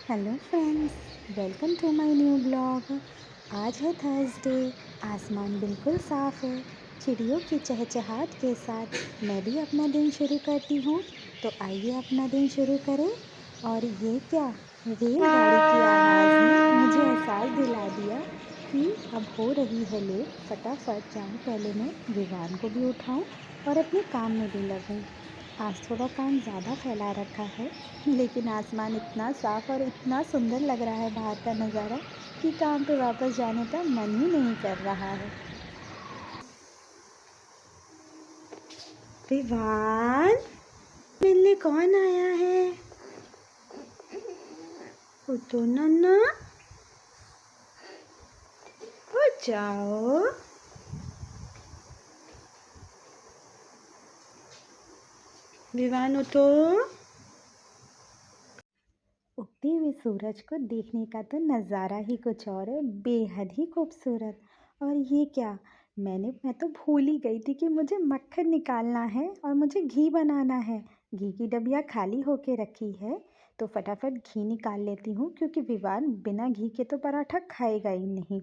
Hello friends, welcome to my new blog. आज है Thursday. आसमान बिल्कुल साफ़ है। चिड़ियों की चहचहाट के साथ मैं भी अपना दिन शुरू करती हूँ। तो आइए अपना दिन शुरू करें। और ये क्या, रेलगाड़ी की आवाज़ ने मुझे एहसास दिला दिया कि अब हो रही है लेट। फटाफट जाऊँ, पहले मैं विवान को भी उठाऊँ और अपने काम में भी लगूँ। आज थोड़ा काम ज़्यादा फैला रखा है, लेकिन आसमान इतना साफ और इतना सुंदर लग रहा है बाहर का नज़ारा कि काम पे वापस जाने का मन ही नहीं कर रहा है। विवान, मिलने कौन आया है? उठो नन्ना, उठ जाओ। विवान उठो। उगते हुए सूरज को देखने का तो नज़ारा ही कुछ और है, बेहद ही खूबसूरत। और ये क्या, मैं तो भूल ही गई थी कि मुझे मक्खन निकालना है और मुझे घी बनाना है। घी की डबिया खाली होके रखी है, तो फटाफट घी निकाल लेती हूँ, क्योंकि विवान बिना घी के तो पराठा खाएगा ही नहीं।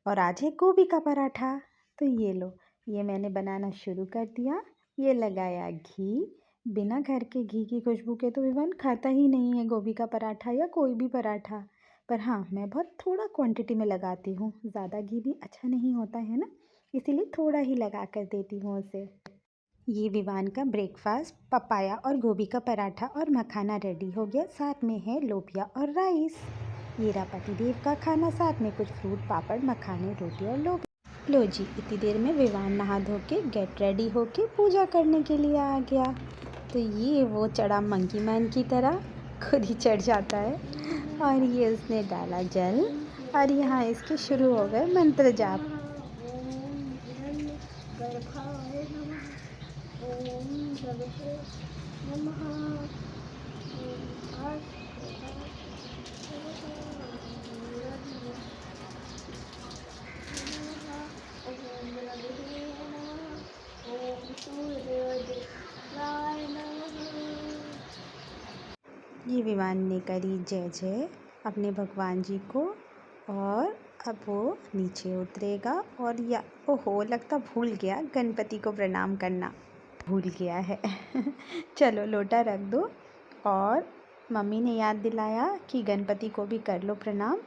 और आज है गोभी का पराठा। तो ये लो, ये मैंने बनाना शुरू कर दिया। ये लगाया घी। बिना घर के घी की खुशबू के तो विवान खाता ही नहीं है गोभी का पराठा या कोई भी पराठा। पर हाँ, मैं बहुत थोड़ा क्वांटिटी में लगाती हूँ, ज़्यादा घी भी अच्छा नहीं होता है ना, इसीलिए थोड़ा ही लगा कर देती हूँ उसे। ये विवान का ब्रेकफास्ट, पपाया और गोभी का पराठा और मखाना रेडी हो गया। साथ में है लोबिया और राइस। ये रहा पतिदेव का खाना, साथ में कुछ फ्रूट, पापड़, मखाने, रोटी और लोबिया। लो जी, इतनी देर में विवान नहा धो के गेट रेडी होके पूजा करने के लिए आ गया। तो ये वो चढ़ा मंकी मैन की तरह, खुद ही चढ़ जाता है। और ये उसने डाला जल, और यहाँ इसके शुरू हो गए मंत्र जाप। ये विवान ने करी जय जय अपने भगवान जी को, और अब वो नीचे उतरेगा। और या ओहो, लगता भूल गया गणपति को प्रणाम करना, भूल गया है। चलो लोटा रख दो। और मम्मी ने याद दिलाया कि गणपति को भी कर लो प्रणाम।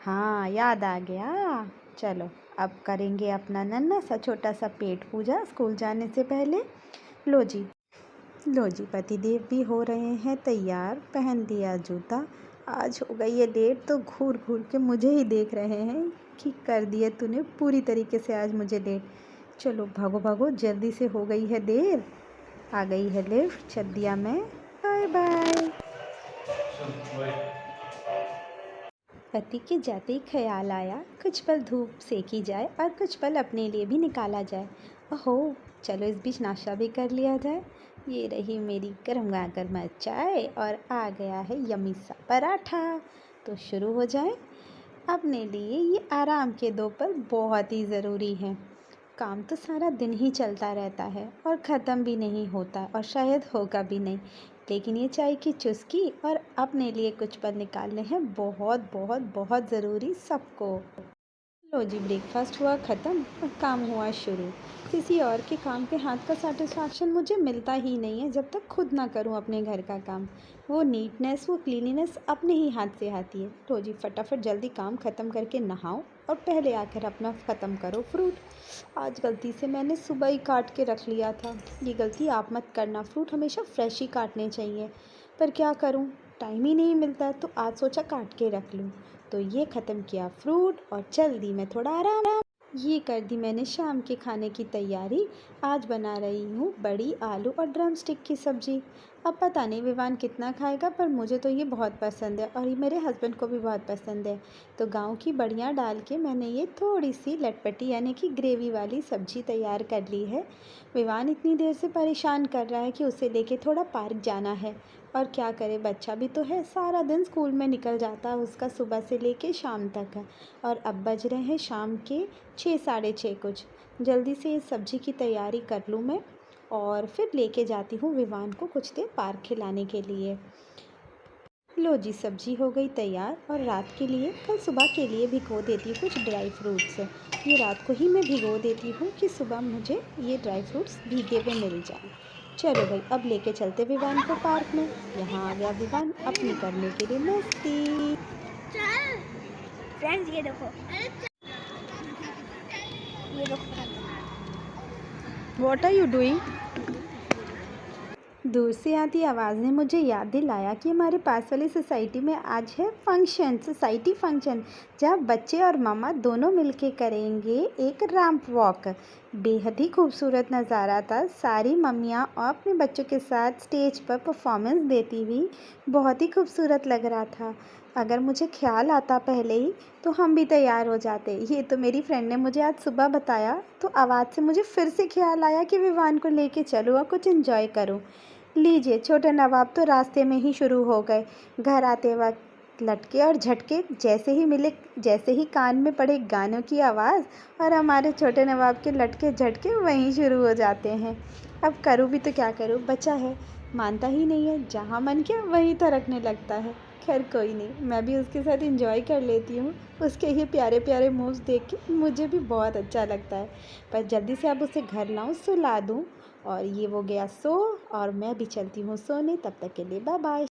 हाँ, याद आ गया। चलो अब करेंगे अपना नन्हा सा छोटा सा पेट पूजा स्कूल जाने से पहले। लो जी, लो जी, पतिदेव भी हो रहे हैं तैयार। पहन दिया जूता। आज हो गई है लेट, तो घूर घूर के मुझे ही देख रहे हैं कि कर दिए तूने पूरी तरीके से आज मुझे लेट। चलो भागो भागो, जल्दी से हो गई है देर। आ गई है लिफ्ट, चल दिया मैं। Bye bye. पति के जाते ही ख्याल आया, कुछ पल धूप सेकी जाए और कुछ पल अपने लिए भी निकाला जाए। ओहो, चलो इस बीच नाश्ता भी कर लिया जाए। ये रही मेरी गर्मा चाय, और आ गया है यम्मी सा पराठा। तो शुरू हो जाए। अपने लिए ये आराम के 2 पल बहुत ही ज़रूरी हैं। काम तो सारा दिन ही चलता रहता है और ख़त्म भी नहीं होता, और शायद होगा भी नहीं। लेकिन ये चाय की चुस्की और अपने लिए कुछ पल निकालने हैं बहुत बहुत बहुत ज़रूरी सबको। लो जी, ब्रेकफास्ट हुआ ख़त्म और काम हुआ शुरू। किसी और के काम पे हाथ का सैटिस्फैक्शन मुझे मिलता ही नहीं है जब तक खुद ना करूं अपने घर का काम। वो नीटनेस, वो क्लीनिनेस अपने ही हाथ से आती है। लो जी, फटाफट जल्दी काम ख़त्म करके नहाओ और पहले आकर अपना ख़त्म करो फ्रूट। आज गलती से मैंने सुबह ही काट के रख लिया था। ये गलती आप मत करना, फ्रूट हमेशा फ्रेश ही काटने चाहिए। पर क्या करूं, टाइम ही नहीं मिलता, तो आज सोचा काट के रख लूं। तो ये ख़त्म किया फ्रूट और चल दी मैं थोड़ा आराम। ये कर दी मैंने शाम के खाने की तैयारी। आज बना रही हूँ बड़ी आलू और ड्रम स्टिक की सब्ज़ी। अब पता नहीं विवान कितना खाएगा, पर मुझे तो ये बहुत पसंद है और ये मेरे हस्बैंड को भी बहुत पसंद है। तो गाँव की बढ़िया डाल के मैंने ये थोड़ी सी लटपटी यानी कि ग्रेवी वाली सब्ज़ी तैयार कर ली है। विवान इतनी देर से परेशान कर रहा है कि उसे लेके थोड़ा पार्क जाना है। और क्या करे, बच्चा भी तो है, सारा दिन स्कूल में निकल जाता है उसका, सुबह से लेके शाम तक है। और अब बज रहे हैं शाम के 6, साढ़े 6 कुछ। जल्दी से इस सब्ज़ी की तैयारी कर लूँ मैं, और फिर लेके जाती हूँ विवान को कुछ देर पार्क खिलाने के लिए। लो जी, सब्जी हो गई तैयार और रात के लिए कल सुबह के लिए भिगो देती हूँ कुछ ड्राई फ्रूट्स। ये रात को ही मैं भिगो देती हूँ कि सुबह मुझे ये ड्राई फ्रूट्स भीगे हुए मिल जाएं। चलो भाई, अब लेके चलते विवान को पार्क में। यहाँ आ गया विवान अपनी करने के लिए मस्ती। फ्रेंड्स ये देखो, ये देखो। What are you doing? दूर से आती आवाज़ ने मुझे याद दिलाया कि हमारे पास वाली सोसाइटी में आज है फंक्शन, सोसाइटी फंक्शन, जहाँ बच्चे और मामा दोनों मिलके करेंगे एक रैंप वॉक। बेहद ही खूबसूरत नज़ारा था। सारी मम्मियाँ और अपने बच्चों के साथ स्टेज पर परफॉर्मेंस देती हुई बहुत ही खूबसूरत लग रहा था। अगर मुझे ख्याल आता पहले ही तो हम भी तैयार हो जाते। ये तो मेरी फ्रेंड ने मुझे आज सुबह बताया तो आवाज़ से मुझे फिर से ख्याल आया कि विवान को लेके चलूँ और कुछ एंजॉय करूँ। लीजिए, छोटे नवाब तो रास्ते में ही शुरू हो गए। घर आते वक्त लटके और झटके जैसे ही मिले, जैसे ही कान में पड़े गानों की आवाज़, और हमारे छोटे नवाब के लटके झटके वहीं शुरू हो जाते हैं। अब करूँ भी तो क्या करूँ, बच्चा है, मानता ही नहीं है, जहाँ मन किया वहीं थरकने लगता है। खैर कोई नहीं, मैं भी उसके साथ एंजॉय कर लेती हूँ। उसके ये प्यारे प्यारे मूव्स देख के मुझे भी बहुत अच्छा लगता है। पर जल्दी से अब उसे घर लाऊं, सुला दूँ, और ये वो गया सो, और मैं भी चलती हूँ सोने। तब तक के लिए बाय बाय।